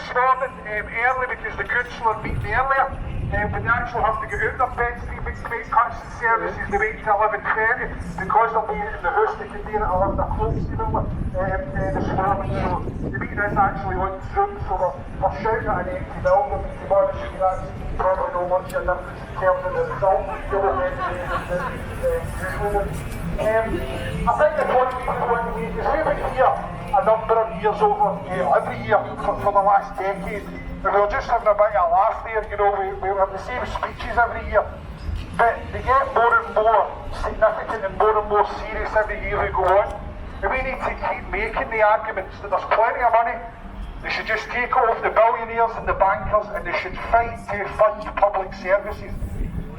this morning early because the council had meeting earlier, but they actually have to get out their beds to make cuts in services. They wait till 11:30 because they'll be in the house. They can be in at 11 o'clock, this morning. So the meeting is actually on Zoom, so they're shouting at an empty building. To be honest with you, that's probably not much of a difference in terms of the result. I think the point we want to make is we've been here a number of years over, every year for the last decade. And we were just having a bit of a laugh there, we have the same speeches every year. But they get more and more significant and more serious every year we go on. And we need to keep making the arguments that there's plenty of money. They should just take it off the billionaires and the bankers, and they should fight to fund public services.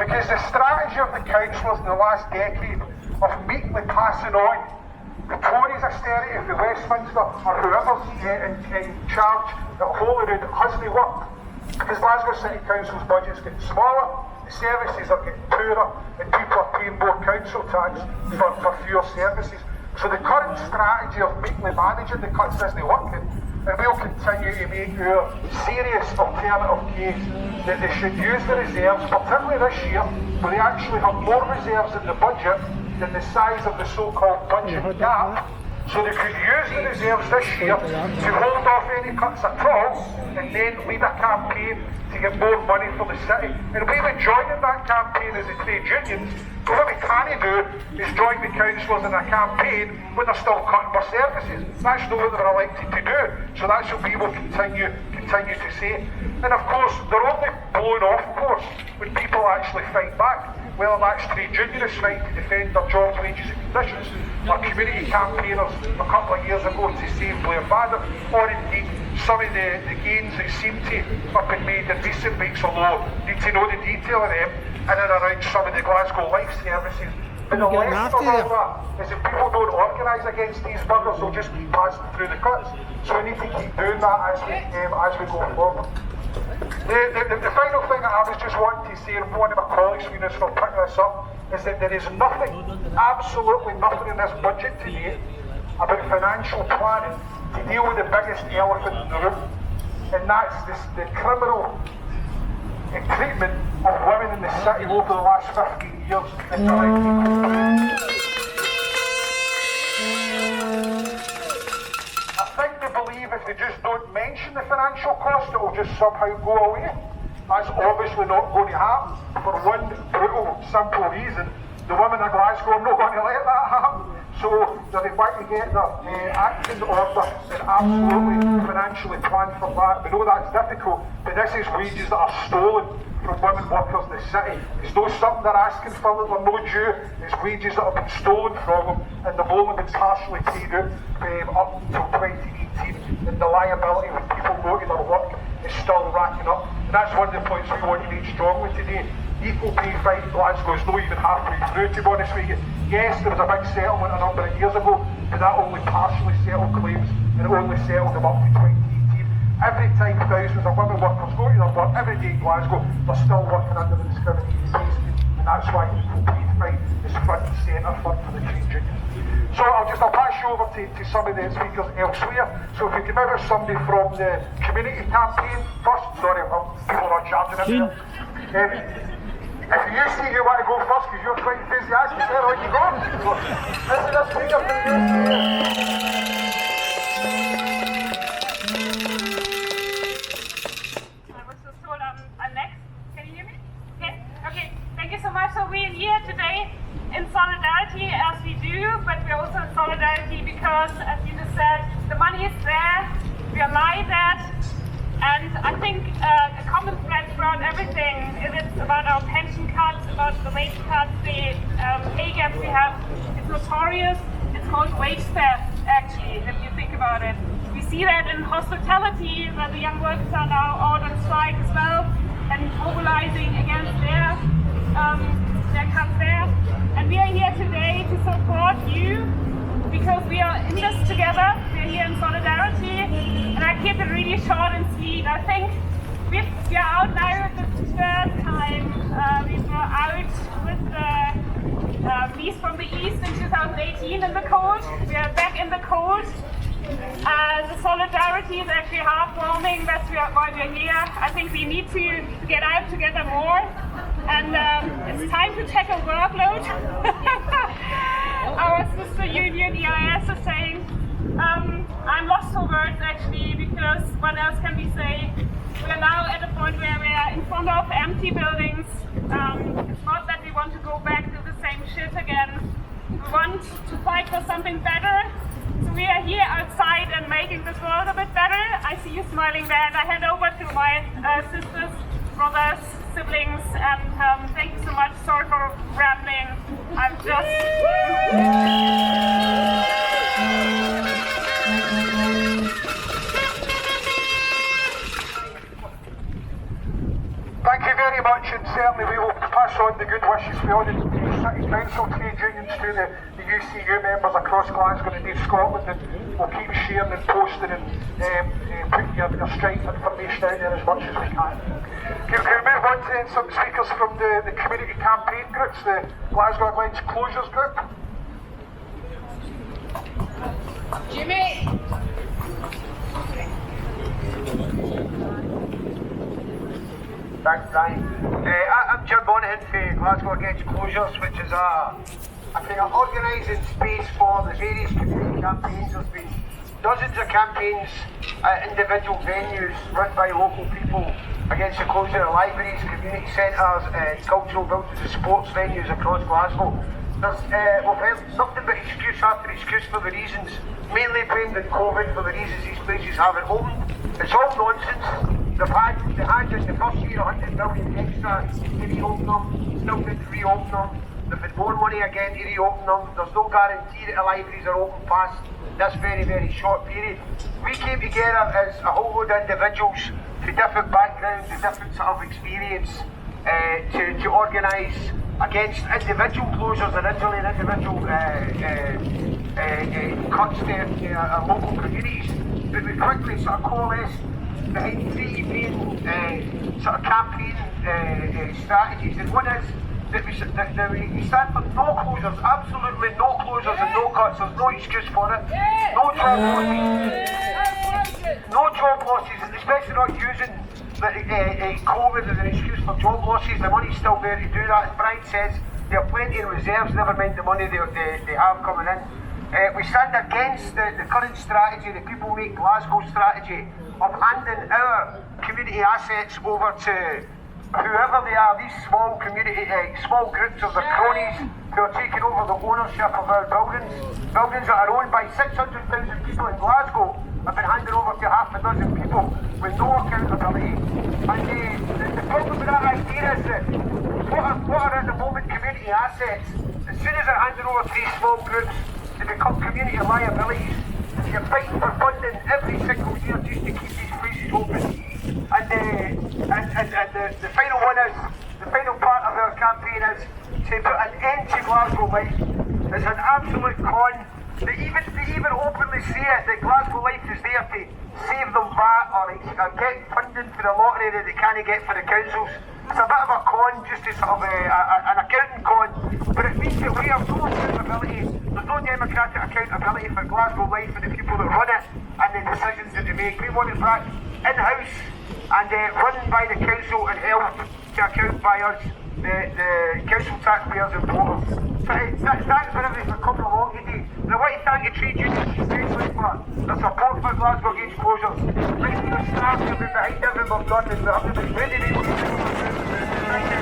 Because the strategy of the councillors in the last decade of meekly passing on the Tories' austerity of the Westminster or whoever's in charge at Holyrood hasn't worked. Because Glasgow City Council's budget's getting smaller, the services are getting poorer, and people are paying more council tax for fewer services. So the current strategy of meekly managing the cuts isn't working, and we'll continue to make our serious alternative case that they should use the reserves, particularly this year, where they actually have more reserves in the budget than the size of the so-called budget gap. So they could use the reserves this year to hold off any cuts at all, and then lead a campaign to get more money for the city. And we've been joining that campaign as the trade unions, but what we can't do is join the councillors in a campaign when they're still cutting their services. That's not what they're elected to do. So that's what we will continue to say. And of course, they're only blown off, of course, when people actually fight back. Whether that's trade unionists fighting to defend their jobs, wages and conditions, or community campaigners a couple of years ago to save Blair Banner, or indeed some of the gains that seem to have been made in recent weeks, although you need to know the detail of them, in and around some of the Glasgow life services. But the lesson of all that is that people don't organise against these buggers, they'll just keep passing through the cuts. So we need to keep doing that as we go forward. The final thing that I was just wanting to say, and one of my colleagues from UNISON will pick this up, is that there is nothing, absolutely nothing in this budget today about financial planning to deal with the biggest elephant in the room, and that's the criminal treatment of women in the city over the last 15 years. I think they believe if they just don't mention the financial cost, it will just somehow go away. That's obviously not going to happen for one brutal, simple reason. The women of Glasgow are not going to let that happen. So they're going to get their acting order and absolutely financially plan for that. We know that's difficult, but this is wages that are stolen from women workers in the city. It's not something they're asking for that they're no due. It's wages that have been stolen from them, and they've only been partially paid out up until 2018. And the liability when people go to their work is still racking up. And that's one of the points we want to make strongly today. Equal pay fight in Glasgow is not even halfway through, to be honest with you. Yes, there was a big settlement a number of years ago, but that only partially settled claims, and it only settled them up to 2018. Every time thousands of women workers go to their work every day in Glasgow, they're still working under the discriminating pay scheme, and that's why the equal pay fight is front and centre for the trade unions. So I'll pass you over to some of the speakers elsewhere. So if we can maybe somebody from the community campaign first. Sorry, people are not charging it there. If you see you want to go first because you're quite enthusiastic, there on you go. This is a speaker from the I was just told I'm next. Can you hear me? Yes? Okay, thank you so much. So we're here today in solidarity as we do, but we're also in solidarity because, as you just said, the money is there, we are live at, and I think a common thread throughout everything is it's about our pension cuts, about the wage cuts, the pay gaps we have. It's notorious. It's called wage theft, actually, if you think about it. We see that in hospitality, where the young workers are now out on strike as well and mobilizing against their cuts there. And we are here today to support you because we are in this together. We're here in solidarity, and I keep it really short and sweet. I think we are out now the third time. We were out with the Beast from the East in 2018 in the cold. We are back in the cold. The solidarity is actually heartwarming. That's why we're here. I think we need to get out together more, and it's time to tackle workload. Our sister union, EIS, is saying, I'm lost for words actually, because what else can we say? We are now at a point where we are in front of empty buildings. It's not that we want to go back to the same shit again. We want to fight for something better. So we are here outside and making this world a bit better. I see you smiling there, and I hand over to my sisters, brothers, siblings, and thank you so much. Sorry for rambling. I'm just... Thank you very much, and certainly we will pass on the good wishes for all the City Council trade unions to the UCU members across Glasgow and indeed Scotland, and we'll keep sharing and posting and putting your strike information out there as much as we can. Can we move on to some speakers from the community campaign groups, the Glasgow Lens Closures Group? Jimmy! Thanks, Brian. I'm Jim Bonnehan for Glasgow Against Closures, which is a kind of organising space for the various community campaigns. There's been dozens of campaigns at individual venues run by local people against the closure of libraries, community centres, cultural buildings and sports venues across Glasgow. We've heard nothing but excuse after excuse for the reasons, mainly blamed on COVID for the reasons these places haven't opened. It's all nonsense. They had in the first year 100 million extra to reopen them, still didn't reopen them. They've had more money again to reopen them. There's no guarantee that the libraries are open past this very, very short period. We came together as a whole load of individuals with different backgrounds, with different sort of experience to organise against individual closures originally and individual cuts to our local communities. But we quickly sort of coalesced behind three main sort of campaign strategies, and one is that we stand for no closures, absolutely no closures and no cuts. There's no excuse for it. No job losses, and especially not using COVID as an excuse for job losses. The money's still there to do that. As Brian says, there are plenty in reserves, never mind the money they have coming in. We stand against the current strategy, the People Make Glasgow strategy, of handing our community assets over to whoever they are, these small community, small groups of the cronies who are taking over the ownership of our buildings. Buildings that are owned by 600,000 people in Glasgow have been handed over to half a dozen people with no accountability. And the problem with that idea is that what are at the moment community assets, as soon as they're handed over to these small groups, they become community liabilities. You're fighting for funding every single year just to keep these places open. And the final one is, the final part of our campaign is to put an end to Glasgow Life. It's an absolute con. They even openly say it, that Glasgow Life is there to save them VAT or get funding for the lottery that they can't get for the councils. It's a bit of a con, just a sort of an accounting con, but it means that we have no accountability. There's no democratic accountability for Glasgow Life and the people that run it and the decisions that they make. We want it brought in-house and run by the council and held to account by us, the council taxpayers and voters. So thanks for everything for coming along today. And I want to thank the trade unions especially for their support for Glasgow Against Closures. Thank you to the staff who have been behind everything we've done, and we haven't been ready to do it. Thank you.